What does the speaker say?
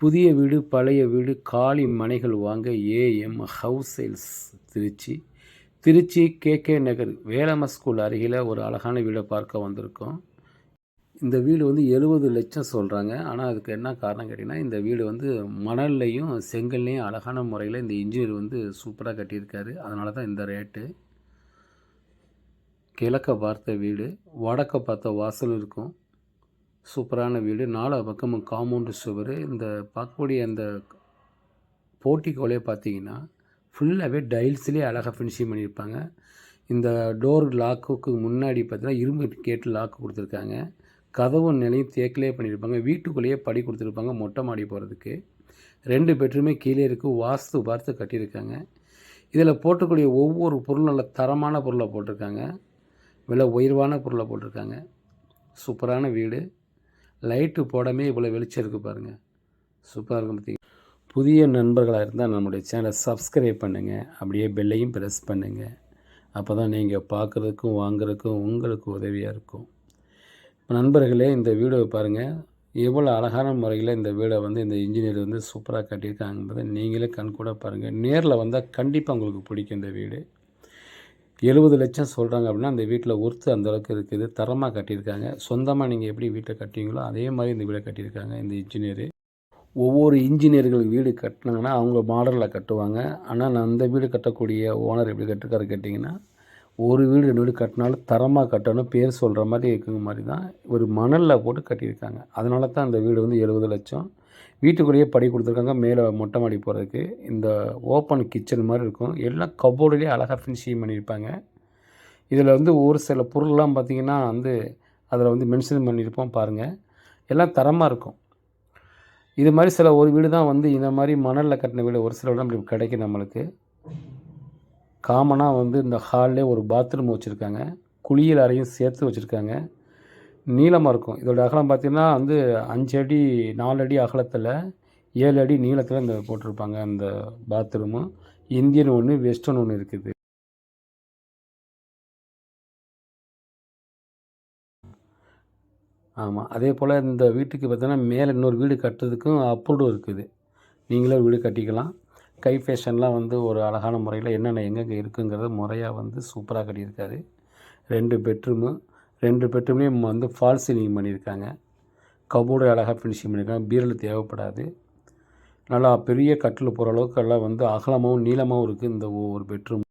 புதிய வீடு, பழைய வீடு, காலி மனைகள் வாங்க AM house sales Trichy. Trichy KK Nagar Velamma school அருகில் ஒரு அழகான வீடை பார்க்க வந்திருக்கோம். இந்த வீடு வந்து 70 லட்சம் சொல்கிறாங்க. ஆனால் அதுக்கு என்ன காரணம் கேட்டிங்கன்னா, இந்த வீடு வந்து மணல்லையும் செங்கல்லையும் அழகான முறையில் இந்த இன்ஜினியர் வந்து சூப்பராக கட்டியிருக்காரு. அதனால தான் இந்த ரேட்டு. கிழக்க பார்த்த வீடு, வடக்க பார்த்த வாசல் இருக்கும். சூப்பரான வீடு. 4 பக்கமும் காம்பவுண்டு சுவர். இந்த பார்க்கக்கூடிய அந்த போர்ட்டிகோலே பார்த்தீங்கன்னா ஃபுல்லாகவே டைல்ஸ்லேயே அழகாக ஃபினிஷிங் பண்ணியிருப்பாங்க. இந்த டோர் லாக்குக்கு முன்னாடி பார்த்தீங்கன்னா இரும்பு கேட்டு லாக்கு கொடுத்துருக்காங்க. கதவு நிலையும் தேக்கிலே பண்ணியிருப்பாங்க. வீட்டுக்குள்ளேயே படி கொடுத்துருப்பாங்க மொட்டை மாடி போகிறதுக்கு. 2 பெட்ரூமே கீழே இருக்குது. வாஸ்து பார்த்து கட்டியிருக்காங்க. இதில் போட்டக்கூடிய ஒவ்வொரு பொருளும் நல்ல தரமான பொருளை போட்டிருக்காங்க. விலை உயர்வான பொருளை போட்டிருக்காங்க. சூப்பரான வீடு. லைட்டு போடாமே இவ்வளோ வெளிச்சம் இருக்குது பாருங்கள். சூப்பராக இருக்கும். பார்த்தீங்க, புதிய நண்பர்களாக இருந்தால் நம்முடைய சேனலை சப்ஸ்கிரைப் பண்ணுங்கள். அப்படியே பெல்லையும் ப்ரெஸ் பண்ணுங்கள். அப்போ தான் நீங்கள் பார்க்குறதுக்கும் வாங்குறதுக்கும் உங்களுக்கு உதவியாக இருக்கும். இப்போ நண்பர்களே, இந்த வீடியோவை பாருங்கள். எவ்வளோ அழகான முறையில் இந்த வீடை வந்து இந்த இன்ஜினியர் வந்து சூப்பராக கட்டியிருக்காங்கன்றதை நீங்களே கண்கூட பாருங்கள். நேரில் வந்தால் கண்டிப்பாக உங்களுக்கு பிடிக்கும். இந்த வீடு 70 லட்சம் சொல்கிறாங்க அப்படின்னா அந்த வீட்டில் ஒர்த்து அந்தளவுக்கு இருக்குது. தரமாக கட்டியிருக்காங்க. சொந்தமாக நீங்கள் எப்படி வீட்டை கட்டுவீங்களோ அதே மாதிரி இந்த வீடை கட்டியிருக்காங்க இந்த இன்ஜினியரு. ஒவ்வொரு இன்ஜினியர்கள் வீடு கட்டினாங்கன்னா அவங்க மாடலில் கட்டுவாங்க. ஆனால் நான் அந்த வீடு கட்டக்கூடிய ஓனர் எப்படி கட்டிருக்காரு கேட்டிங்கன்னா, ஒரு வீடு 2 வீடு கட்டினாலும் தரமாக கட்டணும், பேர் சொல்கிற மாதிரி இருக்குங்க மாதிரி தான் ஒரு மணலில் போட்டு கட்டியிருக்காங்க. அதனால தான் அந்த வீடு வந்து 70 லட்சம். வீட்டுக்குள்ளேயே படி கொடுத்துருக்காங்க. மேலே மொட்டை மாடி போகிறதுக்கு. இந்த ஓப்பன் கிச்சன் மாதிரி இருக்கும். எல்லாம் கபோர்டுலேயே அழகாக ஃபினிஷிங் பண்ணியிருப்பாங்க. இதில் வந்து ஒரு சில பொருள்லாம் பார்த்திங்கன்னா வந்து அதில் வந்து மென்ஷன் பண்ணியிருப்போம் பாருங்கள். எல்லாம் தரமாக இருக்கும். இது மாதிரி சில ஒரு வீடு தான் வந்து இந்த மாதிரி மணலில் கட்டின வீடு ஒரு சில இடம் இப்படி கிடைக்கும் நம்மளுக்கு. காமனாக வந்து இந்த ஹால்லே ஒரு பாத்ரூம் வச்சுருக்காங்க. குளியல் அறையும் சேர்த்து வச்சுருக்காங்க. நீளமாக இருக்கும். இதோட அகலம் பார்த்திங்கன்னா வந்து 5 அடி 4 அடி அகலத்தில் 7 அடி நீளத்தில் இந்த போட்டிருப்பாங்க. அந்த பாத்ரூமு இந்தியன் ஒன்று, வெஸ்டர்ன் ஒன்று இருக்குது. ஆமாம். அதே போல் இந்த வீட்டுக்கு பார்த்தீங்கன்னா மேலே இன்னொரு வீடு கட்டுறதுக்கும் அப்ரூவ்டு இருக்குது. நீங்களே வீடு கட்டிக்கலாம். கை ஃபேஷன்லாம் வந்து ஒரு அழகான முறையில் என்னென்ன எங்கெங்கே இருக்குங்கிறத முறையாக வந்து சூப்பராக கட்டியிருக்காரு. 2 பெட்ரூமு. 2 பெட்ரூம்லேயும் வந்து ஃபால் சீலிங் பண்ணியிருக்காங்க. கபோர்டு அழகாக ஃபினிஷிங் பண்ணியிருக்காங்க. பீரல் தேவைப்படாது. நல்லா பெரிய கட்டில் போகிற அளவுக்கு எல்லாம் வந்து அகலமாகவும் நீளமாகவும் இருக்குது இந்த ஒவ்வொரு பெட்ரூம்.